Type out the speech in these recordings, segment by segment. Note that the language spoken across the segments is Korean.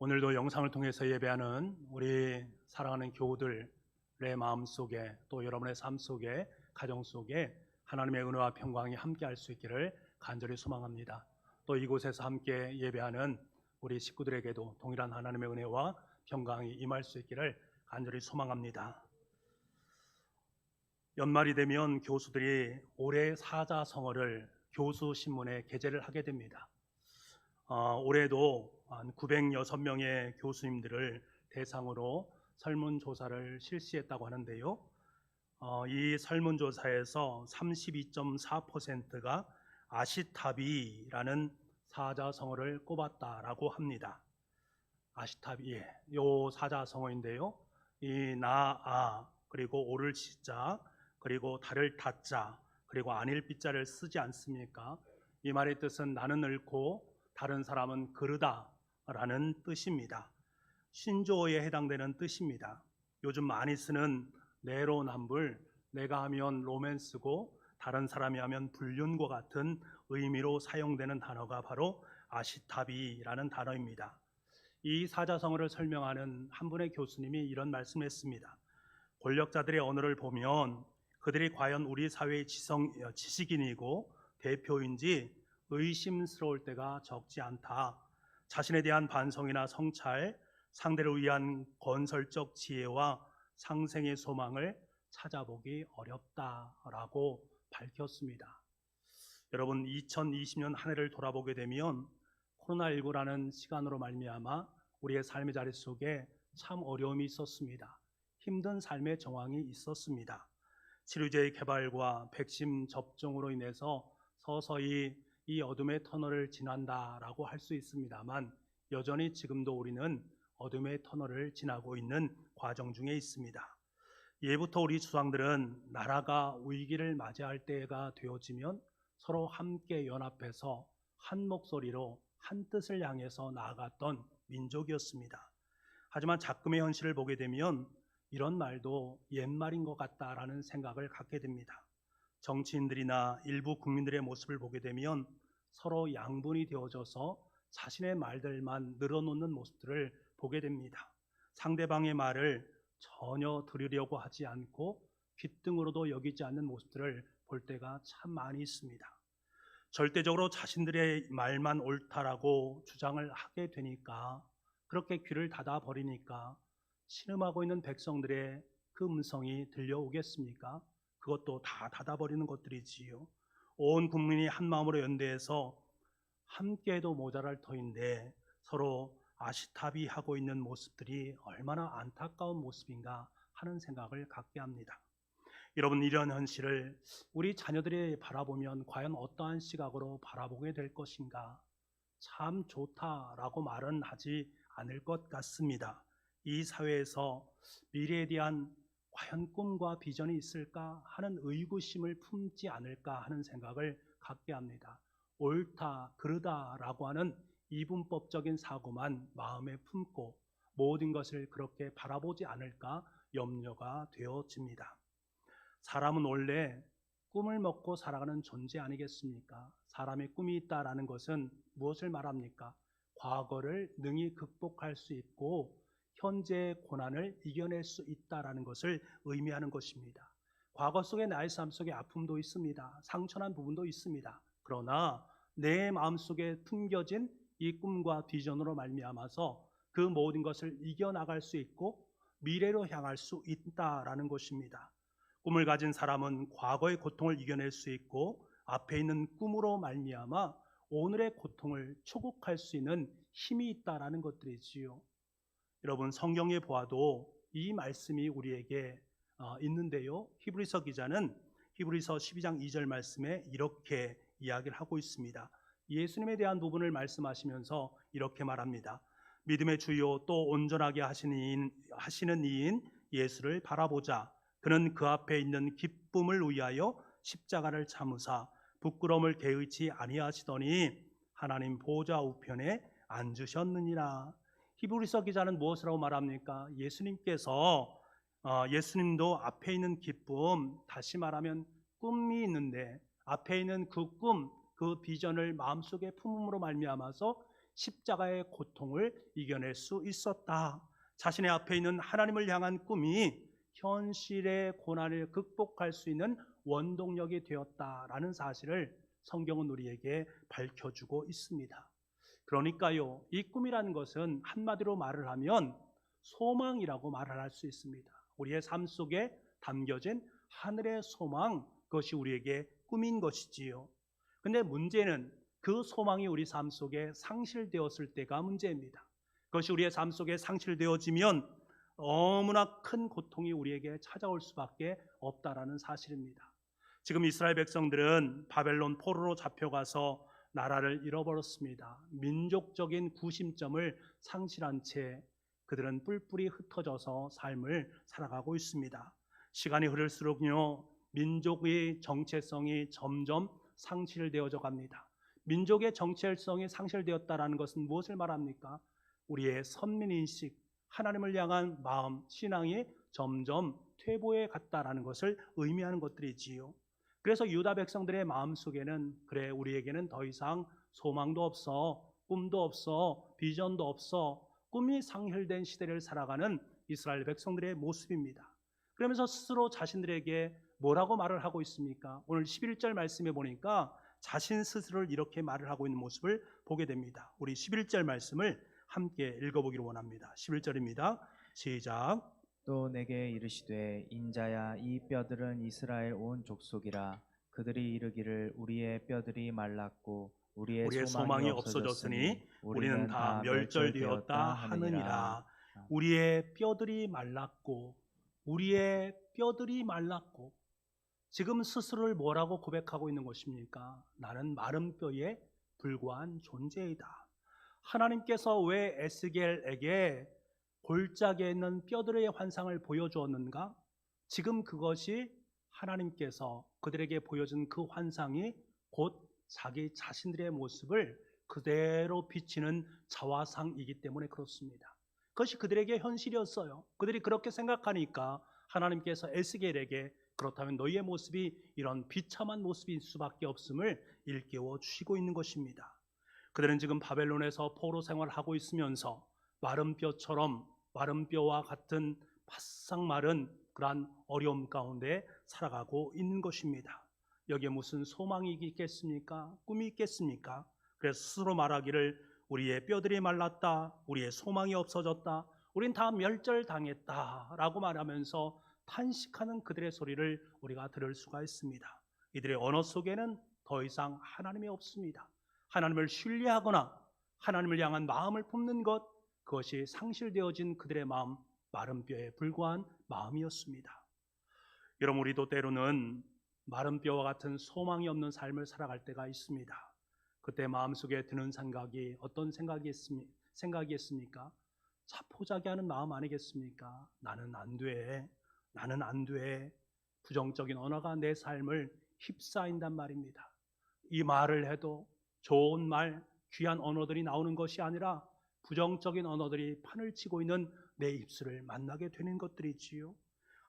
오늘도 영상을 통해서 예배하는 우리 사랑하는 교우들의 마음속에 또 여러분의 삶 속에 가정 속에 하나님의 은혜와 평강이 함께할 수 있기를 간절히 소망합니다. 또 이곳에서 함께 예배하는 우리 식구들에게도 동일한 하나님의 은혜와 평강이 임할 수 있기를 간절히 소망합니다. 연말이 되면 교수들이 올해 사자성어를 교수 신문에 게재를 하게 됩니다. 올해도 한 906명의 교수님들을 대상으로 설문조사를 실시했다고 하는데요. 이 설문조사에서 32.4%가 아시타비라는 사자성어를 꼽았다라고 합니다. 아시타비, 이 사자성어인데요. 이 나아 그리고 오를 지자 그리고 달을 다자 그리고 아닐 빗자를 쓰지 않습니까? 이 말의 뜻은 나는 옳고 다른 사람은 그르다 라는 뜻입니다. 신조어에 해당되는 뜻입니다. 요즘 많이 쓰는 내로남불, 내가 하면 로맨스고 다른 사람이 하면 불륜과 같은 의미로 사용되는 단어가 바로 아시타비라는 단어입니다. 이 사자성어를 설명하는 한 분의 교수님이 이런 말씀을 했습니다. 권력자들의 언어를 보면 그들이 과연 우리 사회의 지식인이고 대표인지 의심스러울 때가 적지 않다. 자신에 대한 반성이나 성찰, 상대를 위한 건설적 지혜와 상생의 소망을 찾아보기 어렵다라고 밝혔습니다. 여러분, 2020년 한 해를 돌아보게 되면 코로나19라는 시간으로 말미암아 우리의 삶의 자리 속에 참 어려움이 있었습니다. 힘든 삶의 정황이 있었습니다. 치료제의 개발과 백신 접종으로 인해서 서서히 이 어둠의 터널을 지난다라고 할 수 있습니다만 여전히 지금도 우리는 어둠의 터널을 지나고 있는 과정 중에 있습니다. 예부터 우리 조상들은 나라가 위기를 맞이할 때가 되어지면 서로 함께 연합해서 한 목소리로 한 뜻을 향해서 나아갔던 민족이었습니다. 하지만 작금의 현실을 보게 되면 이런 말도 옛말인 것 같다라는 생각을 갖게 됩니다. 정치인들이나 일부 국민들의 모습을 보게 되면 서로 양분이 되어져서 자신의 말들만 늘어놓는 모습들을 보게 됩니다. 상대방의 말을 전혀 들으려고 하지 않고 귓등으로도 여기지 않는 모습들을 볼 때가 참 많이 있습니다. 절대적으로 자신들의 말만 옳다라고 주장을 하게 되니까 그렇게 귀를 닫아버리니까 신음하고 있는 백성들의 그 음성이 들려오겠습니까? 그것도 다 닫아버리는 것들이지요. 온 국민이 한 마음으로 연대해서 함께해도 모자랄 터인데 서로 아시타비하고 있는 모습들이 얼마나 안타까운 모습인가 하는 생각을 갖게 합니다. 여러분, 이런 현실을 우리 자녀들이 바라보면 과연 어떠한 시각으로 바라보게 될 것인가? 참 좋다라고 말은 하지 않을 것 같습니다. 이 사회에서 미래에 대한 과연 꿈과 비전이 있을까 하는 의구심을 품지 않을까 하는 생각을 갖게 합니다. 옳다, 그르다라고 하는 이분법적인 사고만 마음에 품고 모든 것을 그렇게 바라보지 않을까 염려가 되어집니다. 사람은 원래 꿈을 먹고 살아가는 존재 아니겠습니까? 사람의 꿈이 있다라는 것은 무엇을 말합니까? 과거를 능히 극복할 수 있고 현재의 고난을 이겨낼 수 있다라는 것을 의미하는 것입니다. 과거 속에 나의 삶 속에 아픔도 있습니다. 상처난 부분도 있습니다. 그러나 내 마음속에 품겨진 이 꿈과 비전으로 말미암아서 그 모든 것을 이겨나갈 수 있고 미래로 향할 수 있다라는 것입니다. 꿈을 가진 사람은 과거의 고통을 이겨낼 수 있고 앞에 있는 꿈으로 말미암아 오늘의 고통을 초국할 수 있는 힘이 있다라는 것들이지요. 여러분, 성경에 보아도 이 말씀이 우리에게 있는데요. 히브리서 기자는 히브리서 12장 2절 말씀에 이렇게 이야기를 하고 있습니다. 예수님에 대한 부분을 말씀하시면서 이렇게 말합니다. 믿음의 주요 또 온전하게 하시는 이인 예수를 바라보자. 그는 그 앞에 있는 기쁨을 위하여 십자가를 참으사 부끄러움을 개의치 아니하시더니 하나님 보좌 우편에 앉으셨느니라. 히브리서 기자는 무엇이라고 말합니까? 예수님도 앞에 있는 기쁨, 다시 말하면 꿈이 있는데 앞에 있는 그 꿈, 그 비전을 마음속에 품음으로 말미암아서 십자가의 고통을 이겨낼 수 있었다. 자신의 앞에 있는 하나님을 향한 꿈이 현실의 고난을 극복할 수 있는 원동력이 되었다라는 사실을 성경은 우리에게 밝혀주고 있습니다. 그러니까요, 이 꿈이라는 것은 한마디로 말을 하면 소망이라고 말을 할 수 있습니다. 우리의 삶 속에 담겨진 하늘의 소망, 그것이 우리에게 꿈인 것이지요. 근데 문제는 그 소망이 우리 삶 속에 상실되었을 때가 문제입니다. 그것이 우리의 삶 속에 상실되어지면 너무나 큰 고통이 우리에게 찾아올 수밖에 없다라는 사실입니다. 지금 이스라엘 백성들은 바벨론 포로로 잡혀가서 나라를 잃어버렸습니다. 민족적인 구심점을 상실한 채 그들은 뿔뿔이 흩어져서 삶을 살아가고 있습니다. 시간이 흐를수록요, 민족의 정체성이 점점 상실되어져 갑니다. 민족의 정체성이 상실되었다는 것은 무엇을 말합니까? 우리의 선민인식, 하나님을 향한 마음, 신앙이 점점 퇴보해 갔다라는 것을 의미하는 것들이지요. 그래서 유다 백성들의 마음속에는 그래, 우리에게는 더 이상 소망도 없어, 꿈도 없어, 비전도 없어, 꿈이 상실된 시대를 살아가는 이스라엘 백성들의 모습입니다. 그러면서 스스로 자신들에게 뭐라고 말을 하고 있습니까? 오늘 11절 말씀에 보니까 자신 스스로를 이렇게 말을 하고 있는 모습을 보게 됩니다. 우리 11절 말씀을 함께 읽어보기를 원합니다. 11절입니다. 시작. 또 내게 이르시되 인자야 이 뼈들은 이스라엘 온 족속이라. 그들이 이르기를 우리의 뼈들이 말랐고 우리의 소망이 없어졌으니 우리는 다 멸절되었다 하느니라. 우리의 뼈들이 말랐고 우리의 뼈들이 말랐고, 지금 스스로를 뭐라고 고백하고 있는 것입니까? 나는 마른 뼈에 불과한 존재이다. 하나님께서 왜 에스겔에게 골짜기에 있는 뼈들의 환상을 보여주었는가? 지금 그것이 하나님께서 그들에게 보여준 그 환상이 곧 자기 자신들의 모습을 그대로 비치는 자화상이기 때문에 그렇습니다. 그것이 그들에게 현실이었어요. 그들이 그렇게 생각하니까 하나님께서 에스겔에게 그렇다면 너희의 모습이 이런 비참한 모습일 수밖에 없음을 일깨워 주시고 있는 것입니다. 그들은 지금 바벨론에서 포로 생활하고 있으면서 마른 뼈처럼, 마른 뼈와 같은 바싹 마른 그러한 어려움 가운데 살아가고 있는 것입니다. 여기에 무슨 소망이 있겠습니까? 꿈이 있겠습니까? 그래서 스스로 말하기를 우리의 뼈들이 말랐다, 우리의 소망이 없어졌다, 우린 다 멸절당했다 라고 말하면서 탄식하는 그들의 소리를 우리가 들을 수가 있습니다. 이들의 언어 속에는 더 이상 하나님이 없습니다. 하나님을 신뢰하거나 하나님을 향한 마음을 품는 것, 그것이 상실되어진 그들의 마음, 마른 뼈에 불과한 마음이었습니다. 여러분, 우리도 때로는 마른 뼈와 같은 소망이 없는 삶을 살아갈 때가 있습니다. 그때 마음속에 드는 생각이 어떤 생각이겠습니까? 자포자기하는 마음 아니겠습니까? 나는 안 돼, 나는 안 돼. 부정적인 언어가 내 삶을 휩싸인단 말입니다. 이 말을 해도 좋은 말, 귀한 언어들이 나오는 것이 아니라 부정적인 언어들이 판을 치고 있는 내 입술을 만나게 되는 것들이지요.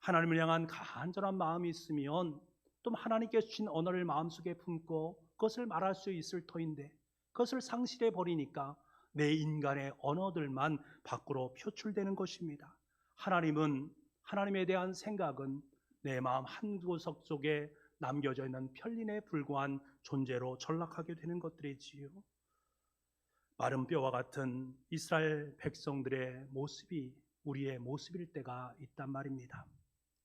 하나님을 향한 간절한 마음이 있으면 또 하나님께 주신 언어를 마음속에 품고 그것을 말할 수 있을 터인데, 그것을 상실해 버리니까 내 인간의 언어들만 밖으로 표출되는 것입니다. 하나님에 대한 생각은 내 마음 한 구석 속에 남겨져 있는 편린에 불과한 존재로 전락하게 되는 것들이지요. 마른 뼈와 같은 이스라엘 백성들의 모습이 우리의 모습일 때가 있단 말입니다.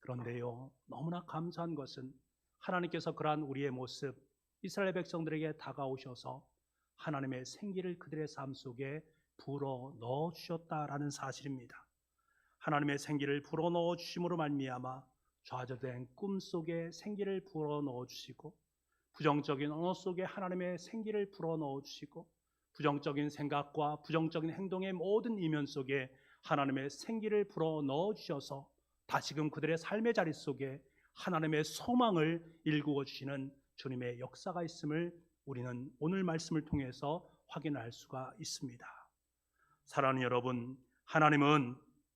그런데요, 너무나 감사한 것은 하나님께서 그러한 우리의 모습, 이스라엘 백성들에게 다가오셔서 하나님의 생기를 그들의 삶 속에 불어 넣어 주셨다라는 사실입니다. 하나님의 생기를 불어 넣어 주심으로 말미암아 좌절된 꿈 속에 생기를 불어 넣어 주시고, 부정적인 언어 속에 하나님의 생기를 불어 넣어 주시고, 부정적인 생각과 부정적인 행동의 모든 이면 속에 하나님의 생기를 불어 넣어 주셔서 다시금 그들의 삶의 자리 속에 하나님의 소망을 일구어 주시는 주님의 역사가 있음을 우리는 오늘 말씀을 통해서 확인할 수가 있습니다. 사랑하는 여러분, 하나님은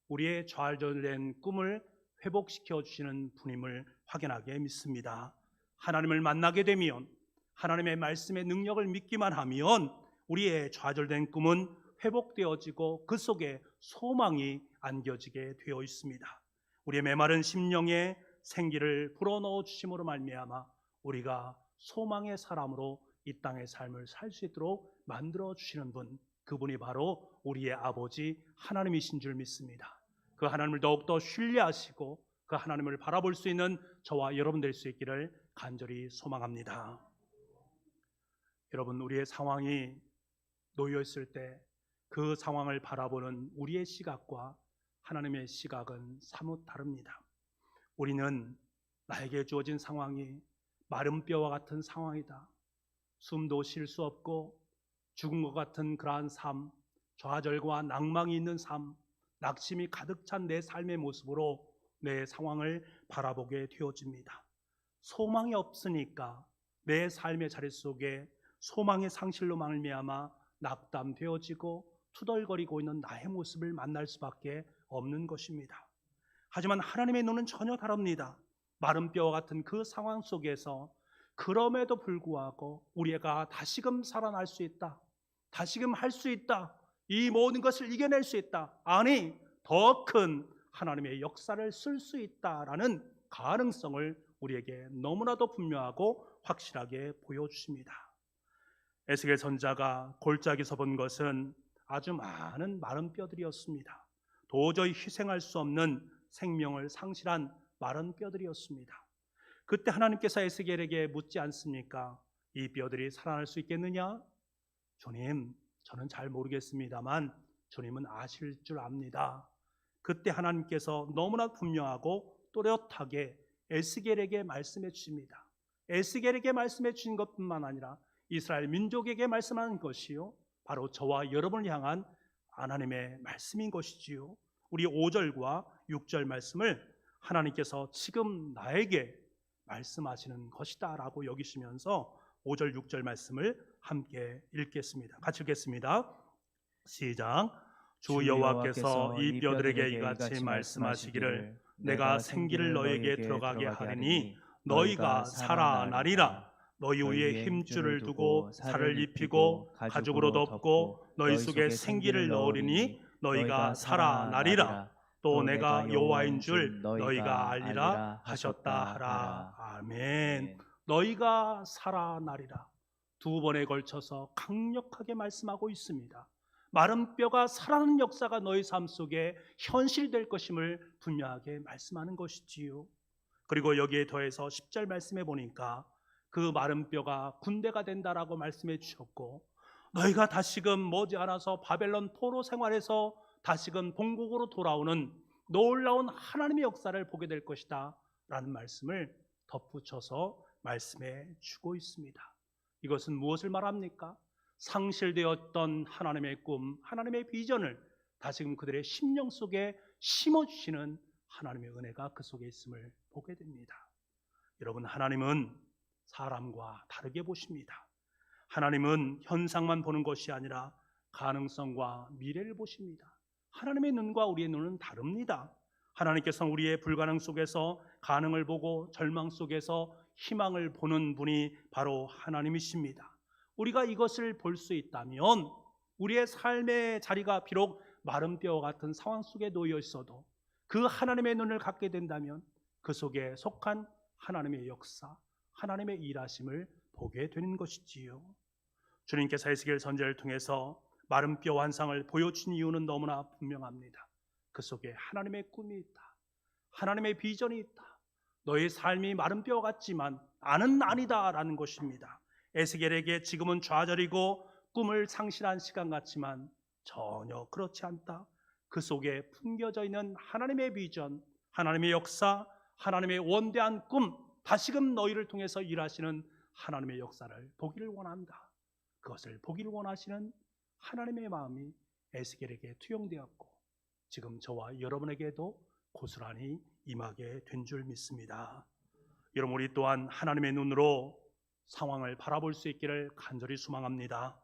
우리의 좌절된 꿈을 회복시켜 주시는 분임을 확인하게 믿습니다. 하나님을 만나게 되면, 하나님의 말씀의 능력을 믿기만 하면 우리의 좌절된 꿈은 회복되어지고 그 속에 소망이 안겨지게 되어 있습니다. 우리의 메마른 심령에 생기를 불어넣어 주심으로 말미암아 우리가 소망의 사람으로 이 땅의 삶을 살 수 있도록 만들어 주시는 분, 그분이 바로 우리의 아버지 하나님이신 줄 믿습니다. 그 하나님을 더욱더 신뢰하시고 그 하나님을 바라볼 수 있는 저와 여러분 될 수 있기를 간절히 소망합니다. 여러분, 우리의 상황이 놓여 있을 때 그 상황을 바라보는 우리의 시각과 하나님의 시각은 사뭇 다릅니다. 우리는 나에게 주어진 상황이 마른 뼈와 같은 상황이다, 숨도 쉴 수 없고 죽은 것 같은 그러한 삶, 좌절과 낭망이 있는 삶, 낙심이 가득 찬 내 삶의 모습으로 내 상황을 바라보게 되어집니다. 소망이 없으니까 내 삶의 자리 속에 소망의 상실로 말미암아 낙담되어지고 투덜거리고 있는 나의 모습을 만날 수밖에 없는 것입니다. 하지만 하나님의 눈은 전혀 다릅니다. 마른 뼈와 같은 그 상황 속에서 그럼에도 불구하고 우리가 다시금 살아날 수 있다, 다시금 할 수 있다, 이 모든 것을 이겨낼 수 있다, 아니 더 큰 하나님의 역사를 쓸 수 있다라는 가능성을 우리에게 너무나도 분명하고 확실하게 보여주십니다. 에스겔 선지자가 골짜기에서 본 것은 아주 많은 마른 뼈들이었습니다. 도저히 희생할 수 없는 생명을 상실한 마른 뼈들이었습니다. 그때 하나님께서 에스겔에게 묻지 않습니까? 이 뼈들이 살아날 수 있겠느냐? 주님, 저는 잘 모르겠습니다만 주님은 아실 줄 압니다. 그때 하나님께서 너무나 분명하고 또렷하게 에스겔에게 말씀해 주십니다. 에스겔에게 말씀해 주신 것뿐만 아니라 이스라엘 민족에게 말씀하는 것이요, 바로 저와 여러분을 향한 하나님의 말씀인 것이지요. 우리 5절과 6절 말씀을 하나님께서 지금 나에게 말씀하시는 것이다 라고 여기시면서 5절 6절 말씀을 함께 읽겠습니다. 같이 읽겠습니다. 시작. 주 여호와께서 이 뼈들에게 이같이 말씀하시기를 내가 생기를 너에게 들어가게 하리니 너희가 살아나리라. 너희 위에 힘줄을 두고 살을 입히고 가죽으로 덮고 너희 속에 생기를 넣으리니 너희가 살아나리라. 또 내가 여호와인 줄 너희가 알리라 하셨다 하라. 아멘. 너희가 살아나리라. 두 번에 걸쳐서 강력하게 말씀하고 있습니다. 마른 뼈가 살아나는 역사가 너희 삶 속에 현실될 것임을 분명하게 말씀하는 것이지요. 그리고 여기에 더해서 10절 말씀해 보니까 그 마른 뼈가 군대가 된다라고 말씀해 주셨고, 너희가 다시금 머지않아서 바벨론 포로 생활에서 다시금 본국으로 돌아오는 놀라운 하나님의 역사를 보게 될 것이다 라는 말씀을 덧붙여서 말씀해 주고 있습니다. 이것은 무엇을 말합니까? 상실되었던 하나님의 꿈, 하나님의 비전을 다시금 그들의 심령 속에 심어주시는 하나님의 은혜가 그 속에 있음을 보게 됩니다. 여러분, 하나님은 사람과 다르게 보십니다. 하나님은 현상만 보는 것이 아니라 가능성과 미래를 보십니다. 하나님의 눈과 우리의 눈은 다릅니다. 하나님께서는 우리의 불가능 속에서 가능을 보고 절망 속에서 희망을 보는 분이 바로 하나님이십니다. 우리가 이것을 볼 수 있다면 우리의 삶의 자리가 비록 마른 뼈와 같은 상황 속에 놓여 있어도 그 하나님의 눈을 갖게 된다면 그 속에 속한 하나님의 역사, 하나님의 일하심을 보게 되는 것이지요. 주님께서 에스겔 선지자를 통해서 마른 뼈 환상을 보여주신 이유는 너무나 분명합니다. 그 속에 하나님의 꿈이 있다, 하나님의 비전이 있다. 너의 삶이 마른 뼈 같지만 나는 아니다라는 것입니다. 에스겔에게 지금은 좌절이고 꿈을 상실한 시간 같지만 전혀 그렇지 않다. 그 속에 품겨져 있는 하나님의 비전, 하나님의 역사, 하나님의 원대한 꿈, 다시금 너희를 통해서 일하시는 하나님의 역사를 보기를 원한다. 그것을 보기를 원하시는 하나님의 마음이 에스겔에게 투영되었고 지금 저와 여러분에게도 고스란히 임하게 된 줄 믿습니다. 여러분, 우리 또한 하나님의 눈으로 상황을 바라볼 수 있기를 간절히 소망합니다.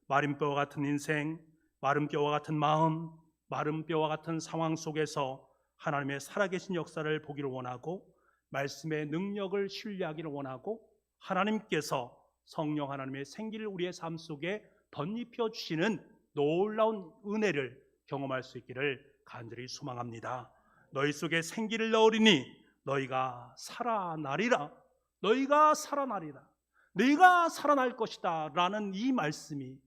마른 뼈와 같은 인생, 마른 뼈와 같은 마음, 마른 뼈와 같은 상황 속에서 하나님의 살아계신 역사를 보기를 원하고 말씀의 능력을 신뢰하기를 원하고 하나님께서 성령 하나님의 생기를 우리의 삶 속에 덧입혀 주시는 놀라운 은혜를 경험할 수 있기를 간절히 소망합니다. 너희 속에 생기를 넣으리니 너희가 살아나리라. 너희가 살아나리라. 너희가 살아날 것이다 라는 이 말씀이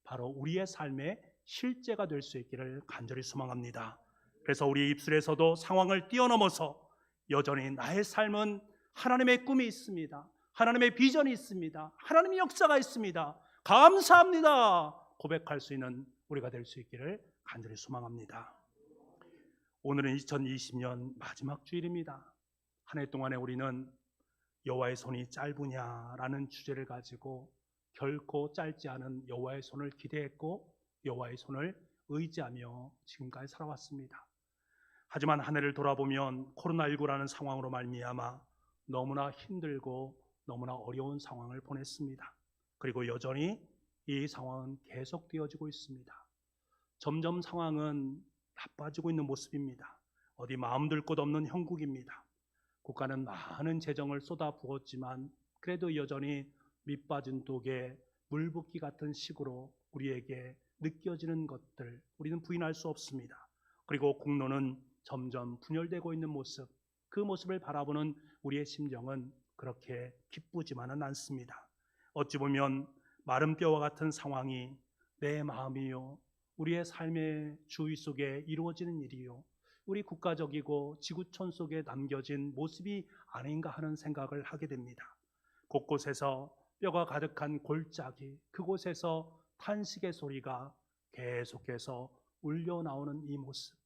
바로 우리의 삶의 실제가 될 수 있기를 간절히 소망합니다. 그래서 우리 입술에서도 상황을 뛰어넘어서 여전히 나의 삶은 하나님의 꿈이 있습니다. 하나님의 비전이 있습니다. 하나님의 역사가 있습니다. 감사합니다. 고백할 수 있는 우리가 될 수 있기를 간절히 소망합니다. 오늘은 2020년 마지막 주일입니다. 한 해 동안에 우리는 여호와의 손이 짧으냐라는 주제를 가지고 결코 짧지 않은 여호와의 손을 기대했고 여호와의 손을 의지하며 지금까지 살아왔습니다. 하지만 한 해를 돌아보면 코로나19라는 상황으로 말미암아 너무나 힘들고 너무나 어려운 상황을 보냈습니다. 그리고 여전히 이 상황은 계속되어지고 있습니다. 점점 상황은 나빠지고 있는 모습입니다. 어디 마음 둘 곳 없는 형국입니다. 국가는 많은 재정을 쏟아부었지만 그래도 여전히 밑빠진 독에 물 붓기 같은 식으로 우리에게 느껴지는 것들 우리는 부인할 수 없습니다. 그리고 국론은 점점 분열되고 있는 모습, 그 모습을 바라보는 우리의 심정은 그렇게 기쁘지만은 않습니다. 어찌 보면 마른 뼈와 같은 상황이 내 마음이요 우리의 삶의 주위 속에 이루어지는 일이요 우리 국가적이고 지구촌 속에 남겨진 모습이 아닌가 하는 생각을 하게 됩니다. 곳곳에서 뼈가 가득한 골짜기, 그곳에서 탄식의 소리가 계속해서 울려 나오는 이 모습,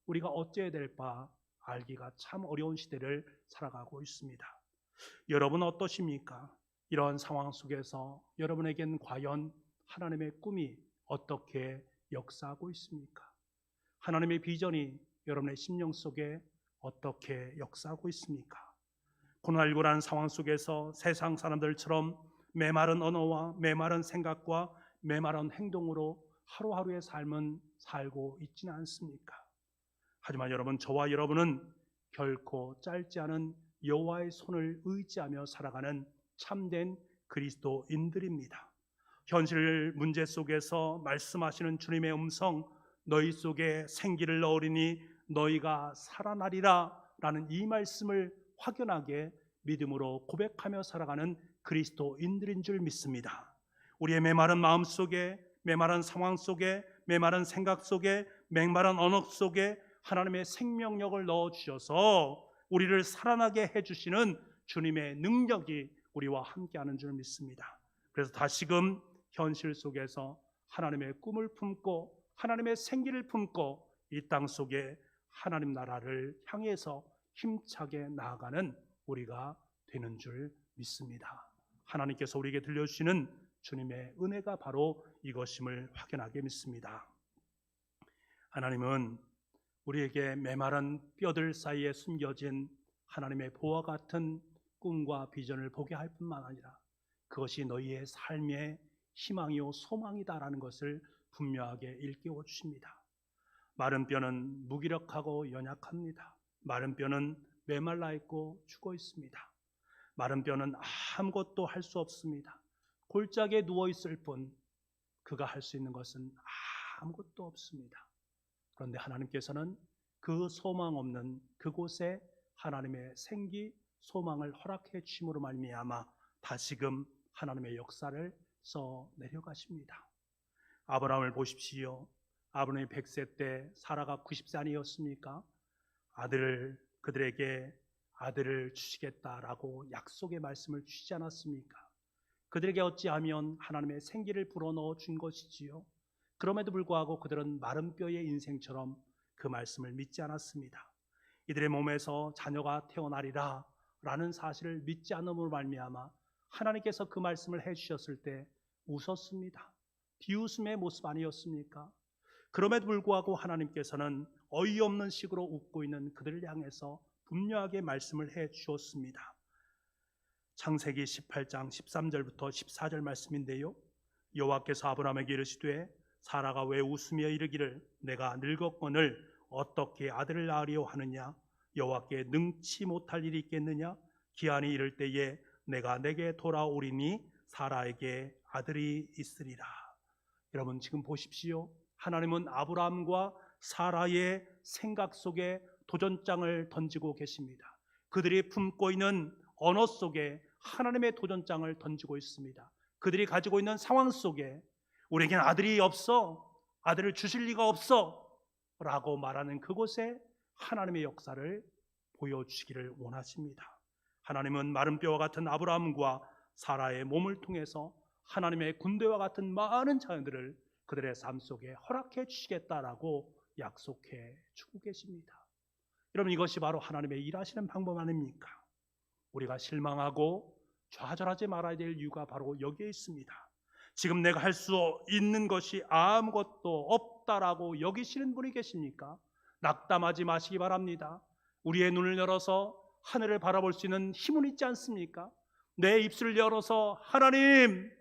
우리가 어찌해야 될 바 알기가 참 어려운 시대를 살아가고 있습니다. 여러분 어떠십니까? 이러한 상황 속에서 여러분에겐 과연 하나님의 꿈이 어떻게 역사하고 있습니까? 하나님의 비전이 여러분의 심령 속에 어떻게 역사하고 있습니까? 코로나19라는 상황 속에서 세상 사람들처럼 메마른 언어와 메마른 생각과 메마른 행동으로 하루하루의 삶은 살고 있지는 않습니까? 하지만 여러분, 저와 여러분은 결코 짧지 않은 여호와의 손을 의지하며 살아가는 참된 그리스도인들입니다. 현실 문제 속에서 말씀하시는 주님의 음성, 너희 속에 생기를 넣으리니 너희가 살아나리라 라는 이 말씀을 확연하게 믿음으로 고백하며 살아가는 그리스도인들인 줄 믿습니다. 우리의 메마른 마음 속에, 메마른 상황 속에, 메마른 생각 속에, 메마른 언어 속에 하나님의 생명력을 넣어주셔서 우리를 살아나게 해주시는 주님의 능력이 우리와 함께하는 줄 믿습니다. 그래서 다시금 현실 속에서 하나님의 꿈을 품고 하나님의 생기를 품고 이 땅 속에 하나님 나라를 향해서 힘차게 나아가는 우리가 되는 줄 믿습니다. 하나님께서 우리에게 들려주시는 주님의 은혜가 바로 이것임을 확연하게 믿습니다. 하나님은 우리에게 메마른 뼈들 사이에 숨겨진 하나님의 보화 같은 꿈과 비전을 보게 할 뿐만 아니라 그것이 너희의 삶의 희망이요 소망이다라는 것을 분명하게 일깨워 주십니다. 마른 뼈는 무기력하고 연약합니다. 마른 뼈는 메말라 있고 죽어 있습니다. 마른 뼈는 아무것도 할 수 없습니다. 골짜기에 누워 있을 뿐 그가 할 수 있는 것은 아무것도 없습니다. 그런데 하나님께서는 그 소망 없는 그곳에 하나님의 생기, 소망을 허락해 주심으로 말미암아 다시금 하나님의 역사를 써 내려가십니다. 아브라함을 보십시오. 아브라함이 100세 때 사라가 90세 아니었습니까? 그들에게 아들을 주시겠다라고 약속의 말씀을 주시지 않았습니까? 그들에게 어찌하면 하나님의 생기를 불어넣어 준 것이지요. 그럼에도 불구하고 그들은 마른 뼈의 인생처럼 그 말씀을 믿지 않았습니다. 이들의 몸에서 자녀가 태어나리라 라는 사실을 믿지 않음으로 말미암아 하나님께서 그 말씀을 해주셨을 때 웃었습니다. 비웃음의 모습 아니었습니까? 그럼에도 불구하고 하나님께서는 어이없는 식으로 웃고 있는 그들을 향해서 분명하게 말씀을 해주었습니다. 창세기 18장 13절부터 14절 말씀인데요, 여호와께서 아브라함에게 이르시되 사라가 왜 웃으며 이르기를 내가 늙었거늘 어떻게 아들을 낳으려 하느냐? 여호와께 능치 못할 일이 있겠느냐? 기한이 이를 때에 내가 내게 돌아오리니 사라에게 아들이 있으리라. 여러분 지금 보십시오. 하나님은 아브라함과 사라의 생각 속에 도전장을 던지고 계십니다. 그들이 품고 있는 언어 속에 하나님의 도전장을 던지고 있습니다. 그들이 가지고 있는 상황 속에 우리에겐 아들이 없어, 아들을 주실 리가 없어 라고 말하는 그곳에 하나님의 역사를 보여주시기를 원하십니다. 하나님은 마른 뼈와 같은 아브라함과 사라의 몸을 통해서 하나님의 군대와 같은 많은 자녀들을 그들의 삶 속에 허락해 주시겠다라고 약속해 주고 계십니다. 여러분, 이것이 바로 하나님의 일하시는 방법 아닙니까? 우리가 실망하고 좌절하지 말아야 될 이유가 바로 여기에 있습니다. 지금 내가 할 수 있는 것이 아무것도 없다라고 여기시는 분이 계십니까? 낙담하지 마시기 바랍니다. 우리의 눈을 열어서 하늘을 바라볼 수 있는 힘은 있지 않습니까? 내 입술을 열어서 하나님을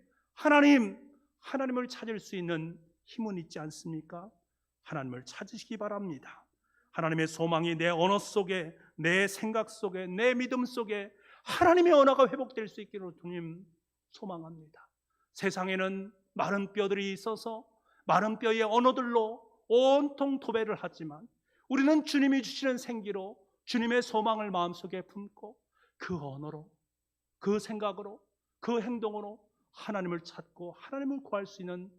찾을 수 있는 힘은 있지 않습니까? 하나님을 찾으시기 바랍니다. 하나님의 소망이 내 언어 속에, 내 생각 속에, 내 믿음 속에 하나님의 언어가 회복될 수 있기를 주님 소망합니다. 세상에는 마른 뼈들이 있어서 마른 뼈의 언어들로 온통 도배를 하지만 우리는 주님이 주시는 생기로 주님의 소망을 마음속에 품고 그 언어로, 그 생각으로, 그 행동으로 하나님을 찾고 하나님을 구할 수 있는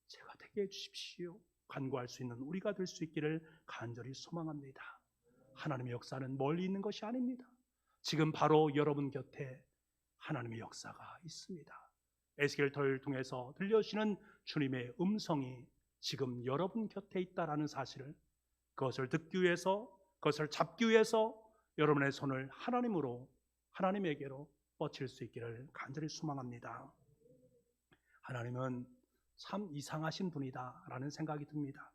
제가 되게 해주십시오. 간구할 수 있는 우리가 될 수 있기를 간절히 소망합니다. 하나님의 역사는 멀리 있는 것이 아닙니다. 지금 바로 여러분 곁에 하나님의 역사가 있습니다. 에스겔서를 통해서 들려주시는 주님의 음성이 지금 여러분 곁에 있다라는 사실을, 그것을 듣기 위해서, 그것을 잡기 위해서 여러분의 손을 하나님에게로 뻗칠 수 있기를 간절히 소망합니다. 하나님은 참 이상하신 분이다라는 생각이 듭니다.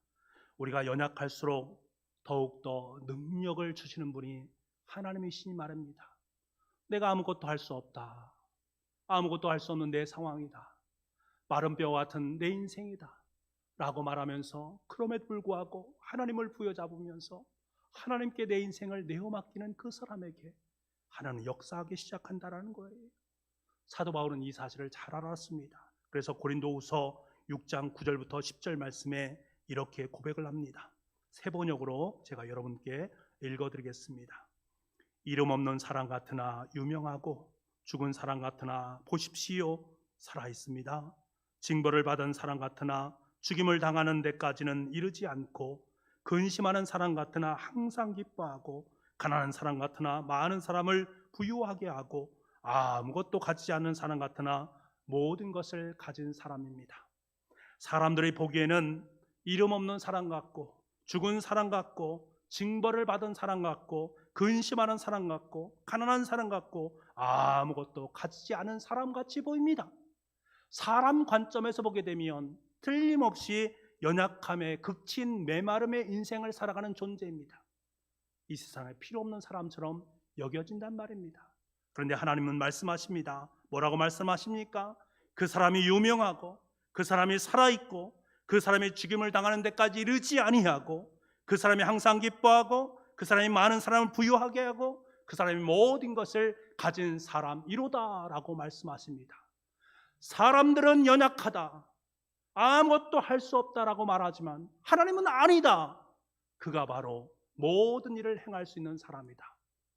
우리가 연약할수록 더욱더 능력을 주시는 분이 하나님이시니 말입니다. 내가 아무것도 할 수 없다, 아무것도 할 수 없는 내 상황이다, 마른 뼈 같은 내 인생이다 라고 말하면서 그럼에도 불구하고 하나님을 부여잡으면서 하나님께 내 인생을 내어 맡기는 그 사람에게 하나님은 역사하기 시작한다라는 거예요. 사도 바울은 이 사실을 잘 알았습니다. 그래서 고린도후서 6장 9절부터 10절 말씀에 이렇게 고백을 합니다. 세 번역으로 제가 여러분께 읽어드리겠습니다. 이름 없는 사람 같으나 유명하고 죽은 사람 같으나 보십시오 살아있습니다. 징벌을 받은 사람 같으나 죽임을 당하는 데까지는 이르지 않고 근심하는 사람 같으나 항상 기뻐하고 가난한 사람 같으나 많은 사람을 부유하게 하고 아무것도 가지지 않는 사람 같으나 모든 것을 가진 사람입니다. 사람들이 보기에는 이름 없는 사람 같고 죽은 사람 같고 징벌을 받은 사람 같고 근심하는 사람 같고 가난한 사람 같고 아무것도 가지지 않은 사람 같이 보입니다. 사람 관점에서 보게 되면 틀림없이 연약함에 극친 메마름의 인생을 살아가는 존재입니다. 이 세상에 필요 없는 사람처럼 여겨진단 말입니다. 그런데 하나님은 말씀하십니다. 뭐라고 말씀하십니까? 그 사람이 유명하고 그 사람이 살아있고 그 사람이 죽임을 당하는 데까지 이르지 아니하고 그 사람이 항상 기뻐하고 그 사람이 많은 사람을 부유하게 하고 그 사람이 모든 것을 가진 사람이로다라고 말씀하십니다. 사람들은 연약하다, 아무것도 할 수 없다라고 말하지만 하나님은 아니다, 그가 바로 모든 일을 행할 수 있는 사람이다.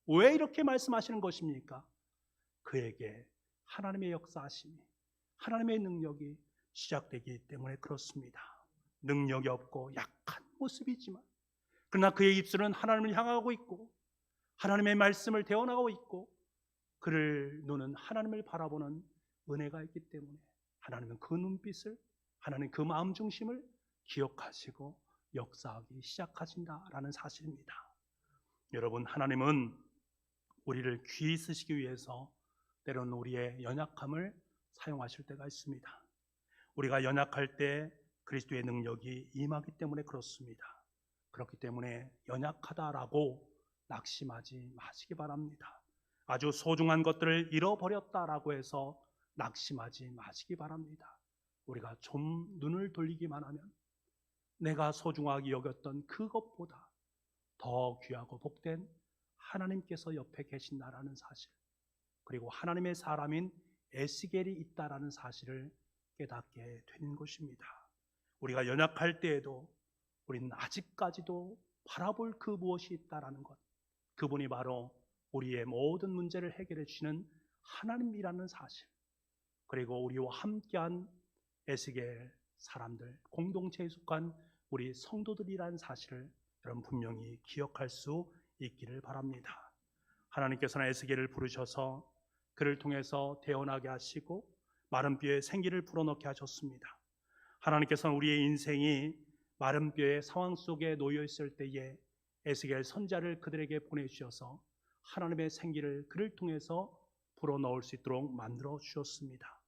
왜 이렇게 말씀하시는 것입니까? 그에게 하나님의 역사하심이, 하나님의 능력이 시작되기 때문에 그렇습니다. 능력이 없고 약한 모습이지만 그러나 그의 입술은 하나님을 향하고 있고 하나님의 말씀을 대언하고 있고 그를 눈은 하나님을 바라보는 은혜가 있기 때문에 하나님은 그 눈빛을, 하나님 그 마음 중심을 기억하시고 역사하기 시작하신다라는 사실입니다. 여러분, 하나님은 우리를 귀히 쓰시기 위해서 때로는 우리의 연약함을 사용하실 때가 있습니다. 우리가 연약할 때 그리스도의 능력이 임하기 때문에 그렇습니다. 그렇기 때문에 연약하다라고 낙심하지 마시기 바랍니다. 아주 소중한 것들을 잃어버렸다라고 해서 낙심하지 마시기 바랍니다. 우리가 좀 눈을 돌리기만 하면 내가 소중하게 여겼던 그것보다 더 귀하고 복된 하나님께서 옆에 계신다라는 사실, 그리고 하나님의 사람인 에스겔이 있다라는 사실을 깨닫게 되는 것입니다. 우리가 연약할 때에도 우리는 아직까지도 바라볼 그 무엇이 있다라는 것, 그분이 바로 우리의 모든 문제를 해결해 주시는 하나님이라는 사실, 그리고 우리와 함께한 에스겔 사람들, 공동체에 속한 우리 성도들이라는 사실을 여러분 분명히 기억할 수 있기를 바랍니다. 하나님께서는 에스겔을 부르셔서 그를 통해서 태어나게 하시고 마른 뼈에 생기를 불어넣게 하셨습니다. 하나님께서는 우리의 인생이 마른 뼈의 상황 속에 놓여 있을 때에 에스겔 선지자를 그들에게 보내주셔서 하나님의 생기를 그를 통해서 불어넣을 수 있도록 만들어 주셨습니다.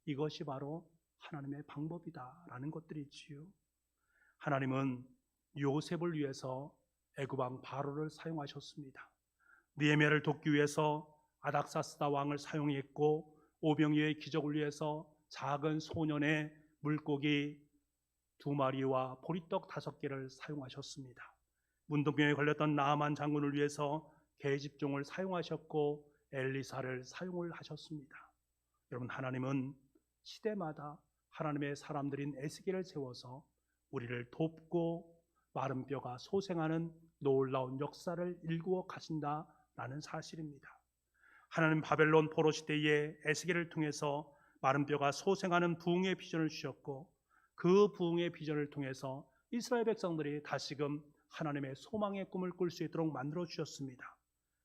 이것이 바로 하나님의 방법이다라는 것들이지요. 하나님은 요셉을 위해서 애굽 왕 바로를 사용하셨습니다. 느헤미야를 돕기 위해서 아닥사스다 왕을 사용했고, 오병이어의 기적을 위해서 작은 소년의 물고기 2마리와 보리떡 5개를 사용하셨습니다. 문둥병에 걸렸던 나아만 장군을 위해서 계집종을 사용하셨고, 엘리사를 사용을 하셨습니다. 여러분, 하나님은 시대마다 하나님의 사람들인 에스겔을 세워서 우리를 돕고 마른 뼈가 소생하는 놀라운 역사를 일구어 가신다라는 사실입니다. 하나님 바벨론 포로 시대에 에스겔을 통해서 마른 뼈가 소생하는 부흥의 비전을 주셨고, 그 부흥의 비전을 통해서 이스라엘 백성들이 다시금 하나님의 소망의 꿈을 꿀 수 있도록 만들어 주셨습니다.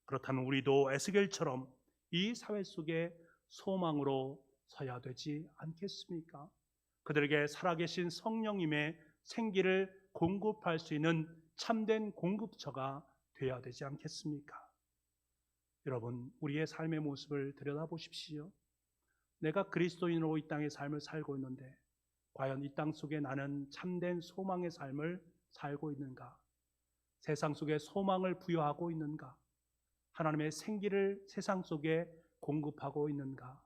그렇다면 우리도 에스겔처럼 이 사회 속에 소망으로 서야 되지 않겠습니까? 그들에게 살아계신 성령님의 생기를 공급할 수 있는 참된 공급처가 되어야 되지 않겠습니까? 여러분, 우리의 삶의 모습을 들여다보십시오. 내가 그리스도인으로 이 땅의 삶을 살고 있는데 과연 이 땅 속에 나는 참된 소망의 삶을 살고 있는가? 세상 속에 소망을 부여하고 있는가? 하나님의 생기를 세상 속에 공급하고 있는가?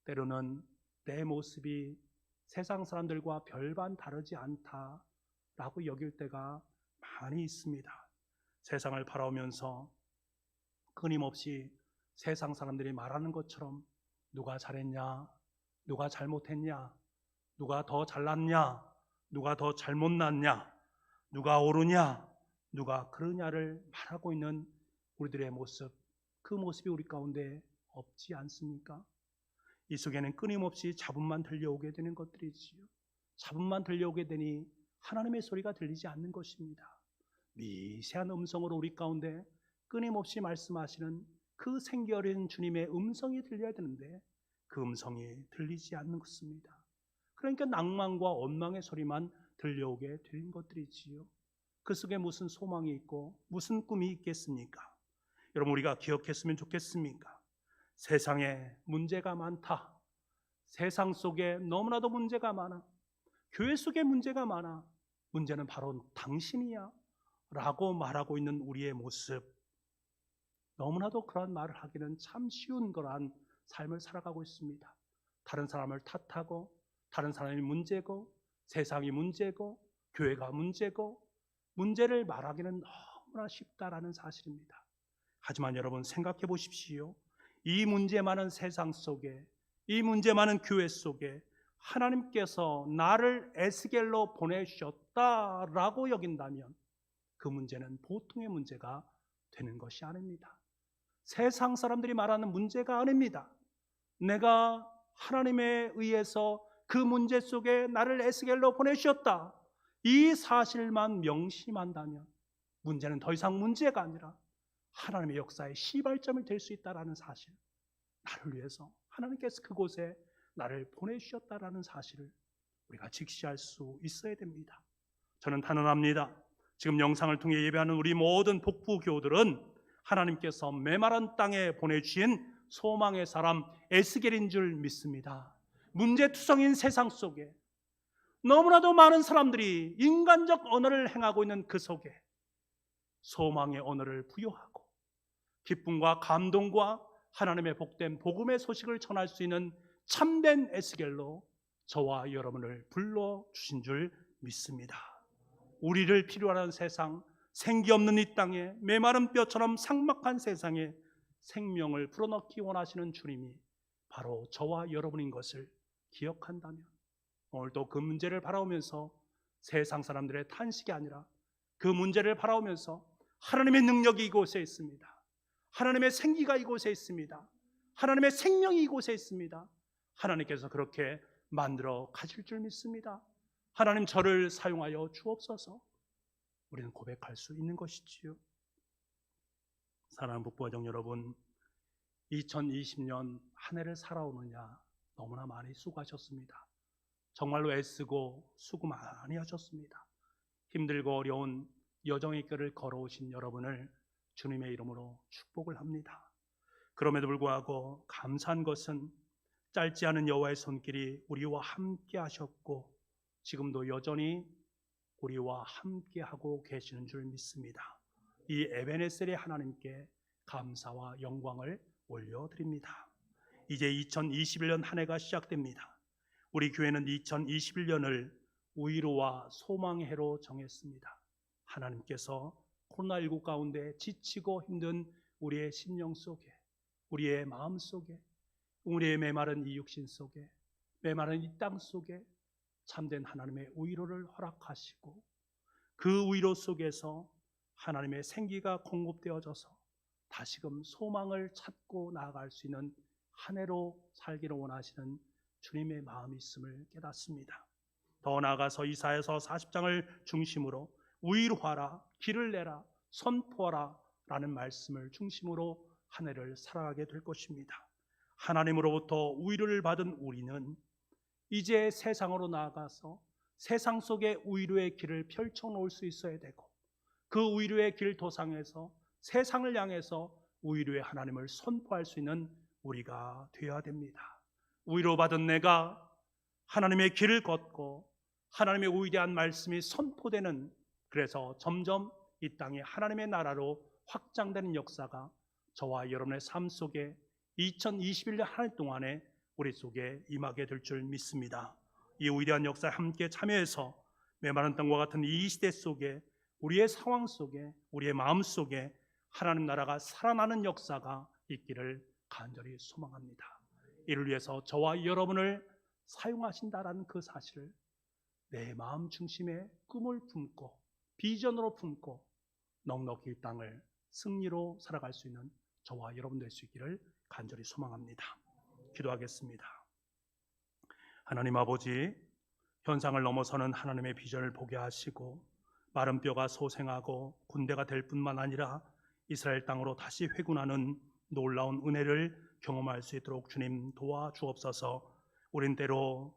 때로는 내 모습이 세상 사람들과 별반 다르지 않다라고 여길 때가 많이 있습니다. 세상을 바라보면서 끊임없이 세상 사람들이 말하는 것처럼 누가 잘했냐, 누가 잘못했냐, 누가 더 잘났냐, 누가 더 잘못났냐, 누가 옳으냐, 누가 그러냐를 말하고 있는 우리들의 모습, 그 모습이 우리 가운데 없지 않습니까? 이 속에는 끊임없이 잡음만 들려오게 되는 것들이지요. 잡음만 들려오게 되니 하나님의 소리가 들리지 않는 것입니다. 미세한 음성으로 우리 가운데 끊임없이 말씀하시는 그 생기 어린 주님의 음성이 들려야 되는데 그 음성이 들리지 않는 것입니다. 그러니까 낭만과 원망의 소리만 들려오게 되는 것들이지요. 그 속에 무슨 소망이 있고 무슨 꿈이 있겠습니까? 여러분, 우리가 기억했으면 좋겠습니까? 세상에 문제가 많다. 세상 속에 너무나도 문제가 많아. 교회 속에 문제가 많아. 문제는 바로 당신이야 라고 말하고 있는 우리의 모습, 너무나도 그런 말을 하기는 참 쉬운 거란 삶을 살아가고 있습니다. 다른 사람을 탓하고 다른 사람이 문제고 세상이 문제고 교회가 문제고 문제를 말하기는 너무나 쉽다라는 사실입니다. 하지만 여러분, 생각해 보십시오. 이 문제 많은 세상 속에, 이 문제 많은 교회 속에 하나님께서 나를 에스겔로 보내주셨다라고 여긴다면 그 문제는 보통의 문제가 되는 것이 아닙니다. 세상 사람들이 말하는 문제가 아닙니다. 내가 하나님에 의해서 그 문제 속에 나를 에스겔로 보내주셨다, 이 사실만 명심한다면 문제는 더 이상 문제가 아니라 하나님의 역사의 시발점이 될 수 있다는 사실, 나를 위해서 하나님께서 그곳에 나를 보내주셨다는 사실을 우리가 직시할 수 있어야 됩니다. 저는 단언합니다. 지금 영상을 통해 예배하는 우리 모든 복부교우들은 하나님께서 메마른 땅에 보내주신 소망의 사람 에스겔인 줄 믿습니다. 문제투성인 세상 속에 너무나도 많은 사람들이 인간적 언어를 행하고 있는 그 속에 소망의 언어를 부여하고 기쁨과 감동과 하나님의 복된 복음의 소식을 전할 수 있는 참된 에스겔로 저와 여러분을 불러주신 줄 믿습니다. 우리를 필요로 하는 세상, 생기 없는 이 땅에, 메마른 뼈처럼 삭막한 세상에 생명을 불어넣기 원하시는 주님이 바로 저와 여러분인 것을 기억한다면 오늘도 그 문제를 바라보면서 세상 사람들의 탄식이 아니라 그 문제를 바라보면서 하나님의 능력이 이곳에 있습니다. 하나님의 생기가 이곳에 있습니다. 하나님의 생명이 이곳에 있습니다. 하나님께서 그렇게 만들어 가실 줄 믿습니다. 하나님, 저를 사용하여 주옵소서. 우리는 고백할 수 있는 것이지요. 사랑하는 북부가정 여러분, 2020년 한 해를 살아오느냐 너무나 많이 수고하셨습니다. 정말로 애쓰고 수고 많이 하셨습니다. 힘들고 어려운 여정의 길을 걸어오신 여러분을 주님의 이름으로 축복을 합니다. 그럼에도 불구하고 감사한 것은 짧지 않은 여호와의 손길이 우리와 함께 하셨고 지금도 여전히 우리와 함께 하고 계시는 줄 믿습니다. 이 에베네셀의 하나님께 감사와 영광을 올려드립니다. 이제 2021년 한 해가 시작됩니다. 우리 교회는 2021년을 위로와 소망의 해로 정했습니다. 하나님께서 코로나19 가운데 지치고 힘든 우리의 심령 속에, 우리의 마음 속에, 우리의 메마른 이 육신 속에, 메마른 이 땅 속에 참된 하나님의 위로를 허락하시고 그 위로 속에서 하나님의 생기가 공급되어져서 다시금 소망을 찾고 나아갈 수 있는 한 해로 살기를 원하시는 주님의 마음이 있음을 깨닫습니다. 더 나아가서 이사야서 40장을 중심으로 위로하라, 길을 내라, 선포하라 라는 말씀을 중심으로 한 해를 살아가게 될 것입니다. 하나님으로부터 위로를 받은 우리는 이제 세상으로 나아가서 세상 속에 위로의 길을 펼쳐놓을 수 있어야 되고 그 위로의 길 도상에서 세상을 향해서 위로의 하나님을 선포할 수 있는 우리가 되어야 됩니다. 위로받은 내가 하나님의 길을 걷고 하나님의 위대한 말씀이 선포되는, 그래서 점점 이 땅이 하나님의 나라로 확장되는 역사가 저와 여러분의 삶 속에 2021년 한 해 동안에 우리 속에 임하게 될 줄 믿습니다. 이 위대한 역사에 함께 참여해서 메마른 땅과 같은 이 시대 속에, 우리의 상황 속에, 우리의 마음 속에 하나님 나라가 살아나는 역사가 있기를 간절히 소망합니다. 이를 위해서 저와 여러분을 사용하신다라는 그 사실을 내 마음 중심에 꿈을 품고 비전으로 품고 넉넉히 이 땅을 승리로 살아갈 수 있는 저와 여러분 될 수 있기를 간절히 소망합니다. 기도하겠습니다. 하나님 아버지, 현상을 넘어서는 하나님의 비전을 보게 하시고 마른 뼈가 소생하고 군대가 될 뿐만 아니라 이스라엘 땅으로 다시 회군하는 놀라운 은혜를 경험할 수 있도록 주님 도와주옵소서. 우린 때로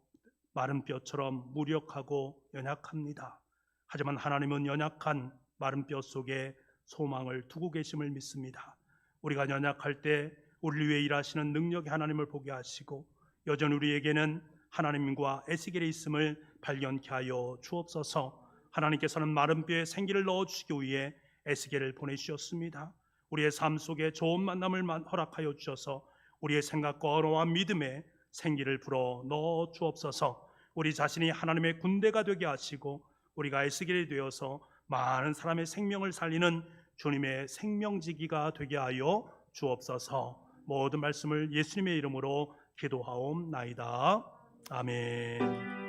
마른 뼈처럼 무력하고 연약합니다. 하지만 하나님은 연약한 마른 뼈 속에 소망을 두고 계심을 믿습니다. 우리가 연약할 때 우리를 위해 일하시는 능력의 하나님을 보게 하시고 여전히 우리에게는 하나님과 에스겔이 있음을 발견케 하여 주옵소서. 하나님께서는 마른 뼈에 생기를 넣어주시기 위해 에스겔을 보내주셨습니다. 우리의 삶 속에 좋은 만남을 허락하여 주셔서 우리의 생각과 언어와 믿음에 생기를 불어 넣어 주옵소서. 우리 자신이 하나님의 군대가 되게 하시고 우리가 에스겔이 되어서 많은 사람의 생명을 살리는 주님의 생명지기가 되게 하여 주옵소서. 모든 말씀을 예수님의 이름으로 기도하옵나이다. 아멘.